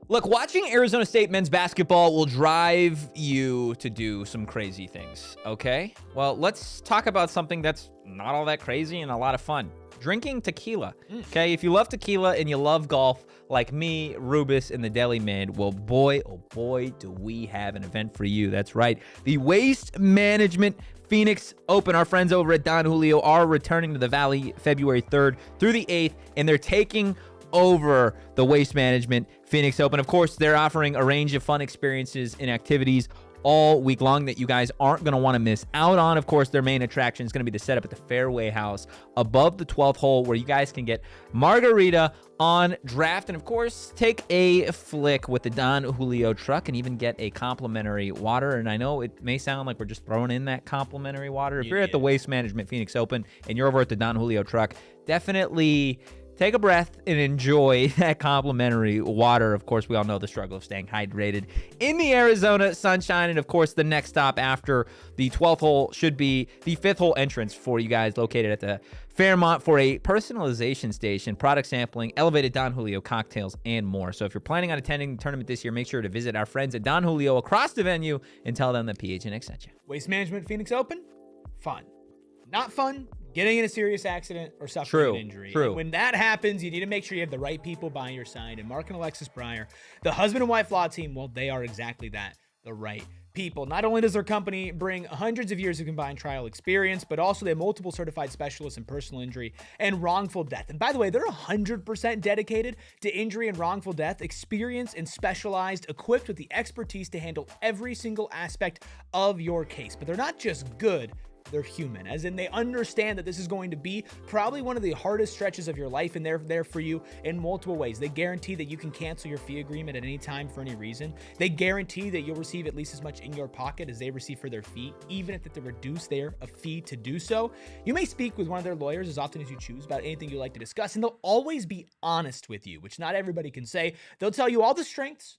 Look, watching Arizona State men's basketball will drive you to do some crazy things, okay? Well, let's talk about something that's not all that crazy and a lot of fun. Drinking tequila, okay? If you love tequila and you love golf like me, Rubus, and the Deli Man, well, boy, oh boy, do we have an event for you. That's right. The Waste Management Phoenix Open. Our friends over at Don Julio are returning to the Valley February 3rd through the 8th, and they're taking over the Waste Management Phoenix Open. Of course, they're offering a range of fun experiences and activities all week long that you guys aren't going to want to miss out on. Of course, their main attraction is going to be the setup at the Fairway House above the 12th hole, where you guys can get margarita on draft and, of course, take a flick with the Don Julio truck and even get a complimentary water. And I know it may sound like we're just throwing in that complimentary water. If you're at the Waste Management Phoenix Open and you're over at the Don Julio truck, definitely take a breath and enjoy that complimentary water. Of course, we all know the struggle of staying hydrated in the Arizona sunshine. And of course, the next stop after the 12th hole should be the 5th hole entrance for you guys located at the Fairmont for a personalization station, product sampling, elevated Don Julio cocktails, and more. So if you're planning on attending the tournament this year, make sure to visit our friends at Don Julio across the venue and tell them that PHNX sent you. Waste Management Phoenix Open, fun. Not fun, getting in a serious accident or suffering an injury. True. And when that happens, you need to make sure you have the right people by your side. And Mark and Alexis Breyer, the husband and wife law team, well, they are exactly that, the right people. Not only does their company bring hundreds of years of combined trial experience, but also they have multiple certified specialists in personal injury and wrongful death. And by the way, they're 100% dedicated to injury and wrongful death, experienced and specialized, equipped with the expertise to handle every single aspect of your case. But they're not just good, they're human, as in they understand that this is going to be probably one of the hardest stretches of your life, and they're there for you in multiple ways. They guarantee that you can cancel your fee agreement at any time for any reason. They guarantee that you'll receive at least as much in your pocket as they receive for their fee, even if they reduce their fee to do so. You may speak with one of their lawyers as often as you choose about anything you'd like to discuss, and they'll always be honest with you, which not everybody can say. They'll tell you all the strengths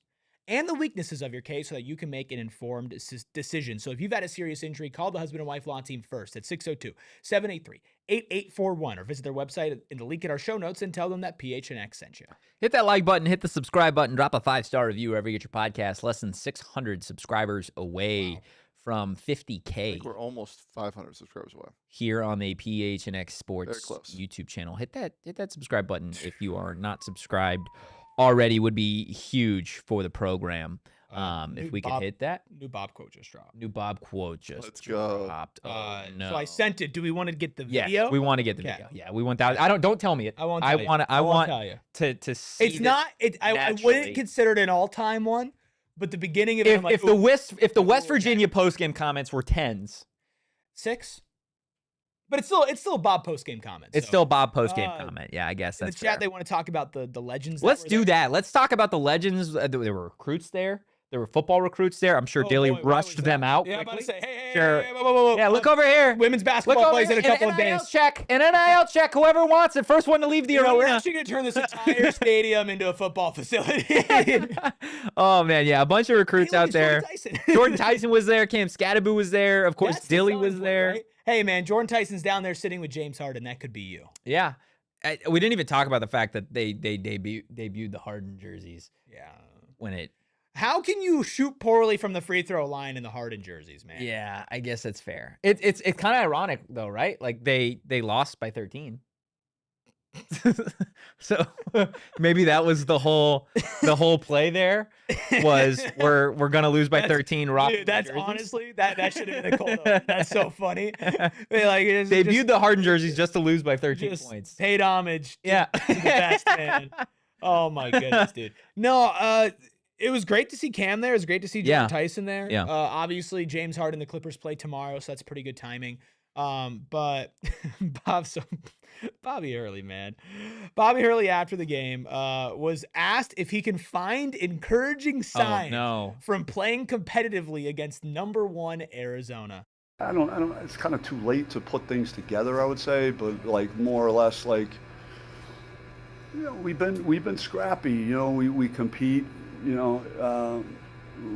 and the weaknesses of your case so that you can make an informed decision. So if you've had a serious injury, call the husband and wife law team first at 602-783-8841 or visit their website in the link in our show notes and tell them that PHNX sent you. Hit that like button, hit the subscribe button, drop a 5-star review wherever you get your podcast. Less than 600 subscribers away from 50K. I think we're almost 500 subscribers away. Here on the PHNX Sports Very close. YouTube channel. Hit that subscribe button if you are not subscribed already. Would be huge for the program. If we could hit that. New Bob quote just dropped. New Bob quote just Let's go. dropped. Oh, no. So I sent it. Do we want to get the Yes, video? we want to get the video. Yeah, we want that. Don't tell me it. I won't tell you. I want tell you. to see It's not. I wouldn't consider it an all-time one, but the beginning of it, I'm like, if the West Virginia postgame comments were 10s, 6. But it's still Bob postgame comments. it's still Bob postgame comment. Yeah, I guess in that's the chat. fair. They want to talk about the legends. Let's do that. Let's talk about the legends. There were recruits there. There were football recruits there. I'm sure Dilly rushed them out. Yeah, I'm about to say, hey, Sure. whoa. Yeah, look over here. Women's basketball plays in a couple of days. An NIL check. Whoever wants it. First one to leave the arena. We're actually going to turn this entire stadium into a football facility. Oh, man, yeah. A bunch of recruits out there. Tyson. Jordan Tyson was there. Cam Skattebo was there. Of course, Dilly was there. Right? Hey, man, Jordan Tyson's down there sitting with James Harden. That could be you. Yeah. We didn't even talk about the fact that they debuted the Harden jerseys. Yeah. How can you shoot poorly from the free throw line in the Harden jerseys, man? Yeah, I guess that's fair. It's kind of ironic though, right? Like they lost by 13. So maybe that was the whole play there was we're gonna lose by 13. Dude, that's honestly that should have been a cold open. That's so funny. They viewed the Harden jerseys just to lose by 13 points. Paid homage. Yeah, to the best man. Oh my goodness, dude. No, it was great to see Cam there. It was great to see Jordan Tyson there. Yeah. Obviously, James Harden, the Clippers play tomorrow, so that's pretty good timing. But Bobby Hurley, man. Bobby Hurley after the game was asked if he can find encouraging signs from playing competitively against #1 Arizona. I don't, it's kind of too late to put things together, I would say, but like more or less like, you know, we've been scrappy, you know, we compete, you know,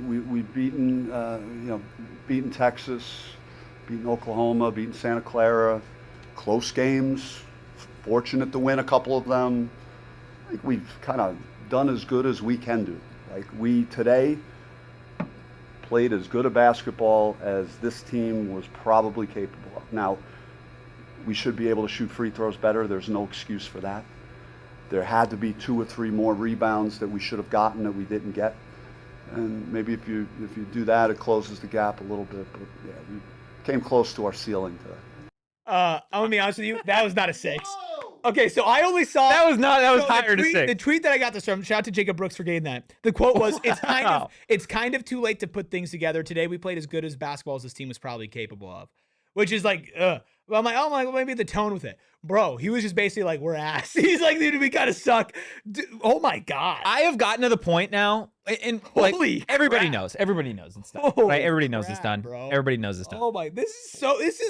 we've beaten, you know, beaten Texas, beaten Oklahoma, beaten Santa Clara, close games, fortunate to win a couple of them. I think we've kind of done as good as we can do. Like we today played as good a basketball as this team was probably capable of. Now, we should be able to shoot free throws better. There's no excuse for that. There had to be 2 or 3 more rebounds that we should have gotten that we didn't get. And maybe if you do that, it closes the gap a little bit. But yeah, we came close to our ceiling today. I'm gonna be honest with you, that was not a 6. Okay, so I only saw that was higher to 6. The tweet that I got this from, shout out to Jacob Brooks for getting that. The quote was, it's kind of too late to put things together. Today we played as good as basketball as this team was probably capable of. Which is like, well, I'm like, well, maybe the tone with it. Bro, he was just basically like, we're ass. He's like, dude, we kind of suck. Dude, oh my God. I have gotten to the point now, and like, everybody knows it's done. Right? Everybody knows it's done. Bro. Everybody knows it's done. Oh my,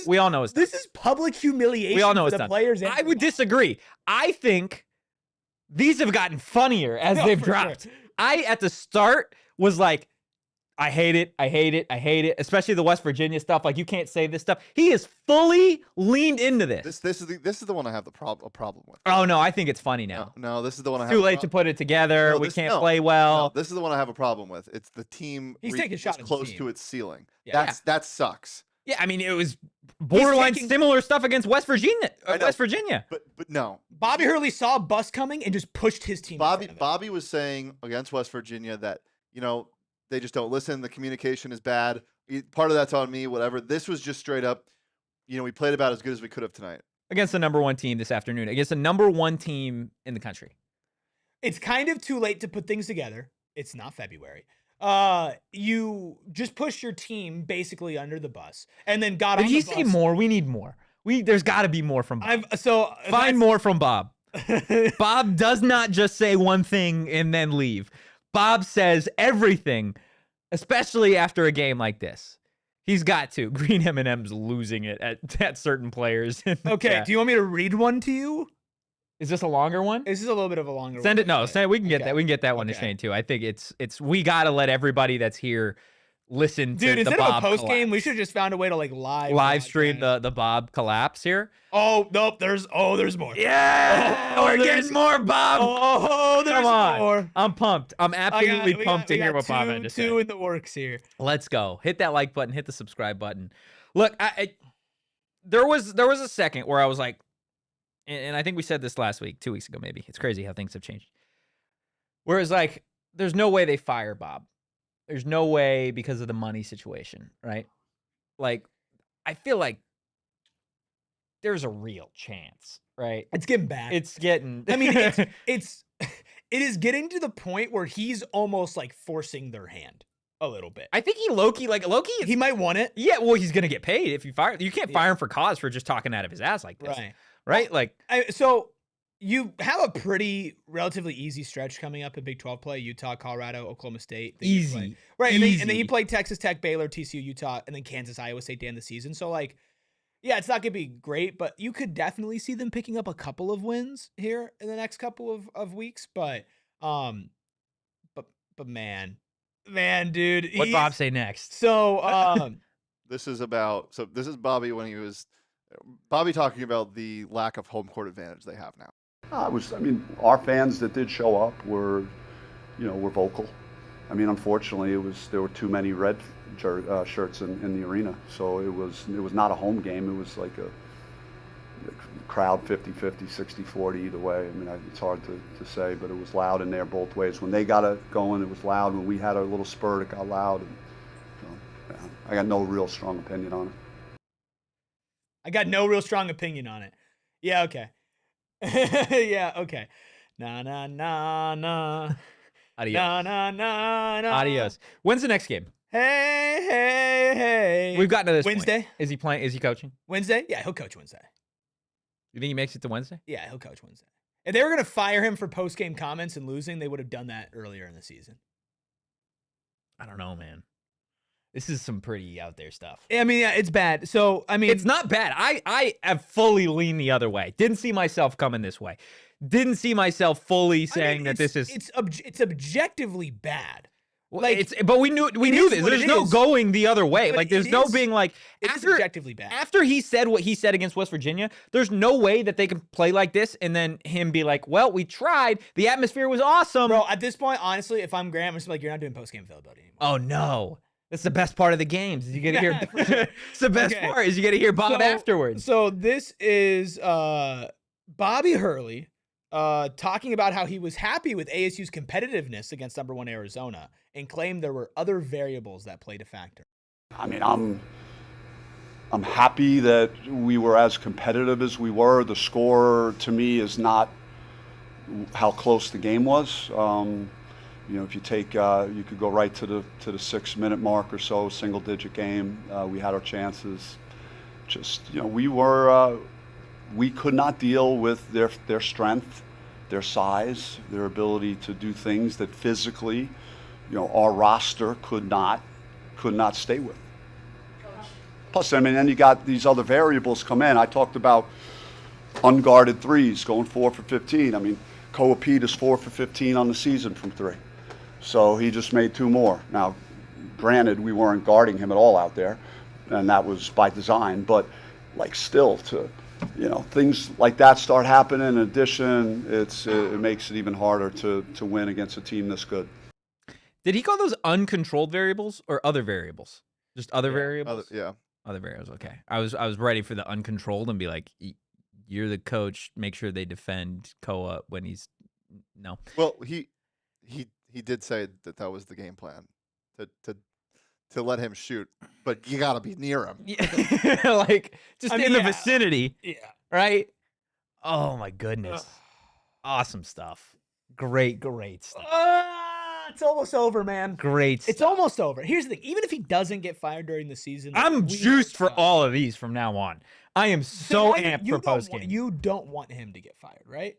we all know it's done. This is public humiliation we all know for it's the done. players. I would disagree. I think these have gotten funnier as they've dropped. Sure. I, at the start, was like, I hate it, especially the West Virginia stuff. Like, you can't say this stuff. He is fully leaned into this. This is the one I have a problem with. Oh no, I think it's funny now. No, this is the one I have. Too late to put it together. No, we can't play well. No, this is the one I have a problem with. It's the team. He's taking a shot close to its ceiling. Yeah. That sucks. Yeah, I mean, it was borderline similar stuff against West Virginia. But no. Bobby Hurley saw a bus coming and just pushed his team. Bobby was saying against West Virginia that, you know, they just don't listen. The communication is bad. Part of that's on me, whatever. This was just straight up, you know, we played about as good as we could have tonight. Against the #1 team this afternoon. Against the #1 team in the country. It's kind of too late to put things together. It's not February. You just pushed your team basically under the bus and then got on the bus. Did he say more? We need more. There's got to be more from Bob. Find more from Bob. Bob does not just say one thing and then leave. Bob says everything, especially after a game like this. He's got to. Green M&M's losing it at certain players. Okay, do you want me to read one to you? Is this a longer one? This is a little bit of a longer one. Send it. No, we can get that. We can get that one to Shane too. I think it's we got to let everybody that's here listen to the Bob collapse. Dude, instead of a post game, we should have just found a way to like live stream the Bob collapse here. Oh, nope, there's more. Yeah, we're getting more Bob. Oh, there's more. I'm pumped. I'm absolutely pumped to hear what Bob had to say. 2 in the works here. Let's go. Hit that like button, hit the subscribe button. Look, there was a second where I was like, and I think we said this last week, 2 weeks ago maybe. It's crazy how things have changed. Whereas like, there's no way they fire Bob. There's no way because of the money situation, right? Like, I feel like there's a real chance, right? It's getting bad. It's getting. I mean, it is getting to the point where he's almost like forcing their hand a little bit. I think Loki. He might want it. Yeah, well, he's gonna get paid if you fire. You can't fire him for cause for just talking out of his ass like this, right? Well, so you have a pretty relatively easy stretch coming up in Big 12 play: Utah, Colorado, Oklahoma State. Easy, right? And then you play Texas Tech, Baylor, TCU, Utah, and then Kansas, Iowa State to end the season. So like, yeah, it's not gonna be great, but you could definitely see them picking up a couple of wins here in the next couple of weeks. But man, dude, what Bob say next? So this is Bobby when he was Bobby talking about the lack of home court advantage they have now. I mean, our fans that did show up were vocal. I mean, unfortunately, there were too many red shirts in the arena, so it was not a home game. It was like a crowd 50-50, 60-40 either way. I mean, it's hard to say, but it was loud in there both ways. When they got it going, it was loud. When we had a little spurt, it got loud. And, I got no real strong opinion on it. Yeah, okay. Yeah, okay. Na na na na. Adios. Na na na na. Adios. When's the next game? Hey. We've gotten to this Wednesday. point. Is he playing? Is he coaching? Wednesday? Yeah, he'll coach Wednesday. You think he makes it to Wednesday? Yeah, he'll coach Wednesday. If they were going to fire him for post-game comments and losing, they would have done that earlier in the season. I don't know, man. This is some pretty out there stuff. I mean, yeah, it's bad. So, I mean, it's not bad. I have fully leaned the other way. Didn't see myself coming this way. Didn't see myself fully saying that this is. It's objectively bad. Well, Like, but we knew this. There's no going the other way. But Like, there's no being like it's objectively bad. After he said what he said against West Virginia, there's no way that they can play like this and then him be like, "Well, we tried. The atmosphere was awesome." Bro, at this point, honestly, if I'm Graham, I'm just like, you're not doing post-game availability anymore. Oh no. That's the best part of the games. Is you get to hear. It's the best part is you get to hear Bob afterwards. So this is Bobby Hurley talking about how he was happy with ASU's competitiveness against #1 Arizona and claimed there were other variables that played a factor. I mean, I'm happy that we were as competitive as we were. The score to me is not how close the game was. You know, if you take, you could go right to the 6-minute mark or so, single-digit game. We had our chances. Just, you know, we could not deal with their strength, their size, their ability to do things that physically, you know, our roster could not stay with. Plus, I mean, then you got these other variables come in. I talked about unguarded threes, going 4 for 15. I mean, Koa Pete is 4 for 15 on the season from 3. So he just made 2 more. Now, granted, we weren't guarding him at all out there, and that was by design, but like still to, you know, things like that start happening. In addition, it makes it even harder to win against a team this good. Did he call those uncontrolled variables or other variables? Just other variables? Other variables. Okay. I was ready for the uncontrolled and be like, you're the coach. Make sure they defend Koa when he's no. Well, he did say that was the game plan to let him shoot, but you got to be near him. Yeah. Like just in the vicinity. Yeah. Right? Oh my goodness. Awesome stuff. Great stuff. It's almost over, man. Great stuff. It's almost over. Here's the thing. Even if he doesn't get fired during the season, I'm juiced for all of these from now on. I am so amped for postgame. You don't want him to get fired, right?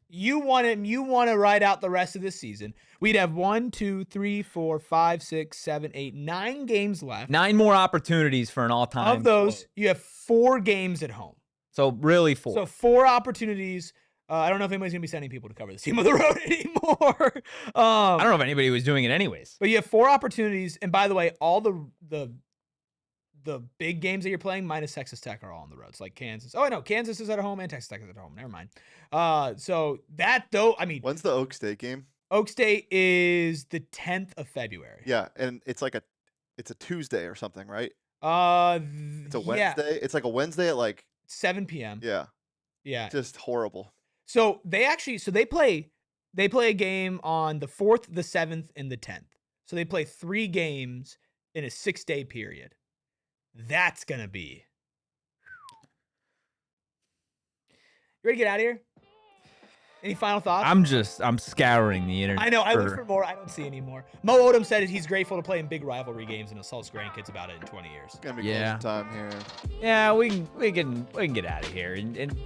You want him. You want to ride out the rest of the season. We'd have 1, 2, 3, 4, 5, 6, 7, 8, 9 games left. 9 more opportunities for an all-time. Of those, you have 4 games at home. So really 4. So 4 opportunities. I don't know if anybody's going to be sending people to cover this team on the road anymore. I don't know if anybody was doing it anyways. But you have 4 opportunities. And by the way, all the big games that you're playing, minus Texas Tech, are all on the road. It's like Kansas. Oh, no, Kansas is at home and Texas Tech is at home. Never mind. So that, though, I mean. When's the Oak State game? Oak State is the 10th of February. Yeah, and it's a Tuesday or something, right? It's a Wednesday. Yeah. It's like a Wednesday at like 7 p.m. Yeah. Yeah. Just horrible. So they play a game on the 4th, the 7th, and the 10th. So they play 3 games in a 6-day period. That's gonna be. You ready to get out of here? Any final thoughts? I'm scouring the internet. I know. I look for more. I don't see any more. Moe Odum said he's grateful to play in big rivalry games and he'll tell his grandkids about it in 20 years. It's gonna be close time here. Yeah, we can get out of here, and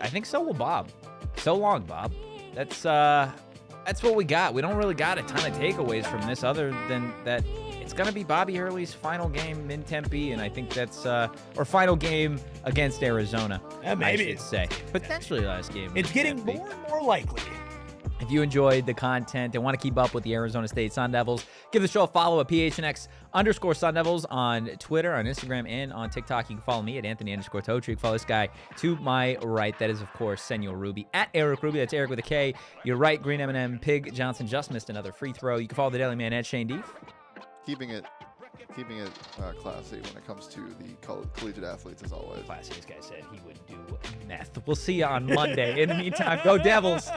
I think so will Bob. So long, Bob. That's what we got. We don't really got a ton of takeaways from this other than that it's going to be Bobby Hurley's final game in Tempe, and I think that's or final game against Arizona. Maybe I should say potentially last game. It's getting more and more likely. If you enjoyed the content and want to keep up with the Arizona State Sun Devils, give the show a follow at PHNX_Sun Devils on Twitter, on Instagram, and on TikTok. You can follow me at Anthony_Totri. You can follow this guy to my right. That is, of course, Senor Ruby at Erik Ruby. That's Erik with a K. You're right, Green M&M. Pig Johnson just missed another free throw. You can follow the Daily Man at Shane Deef. Keeping it classy when it comes to the collegiate athletes, as always. Classy. This guy said he would do meth. We'll see you on Monday. In the meantime, go Devils.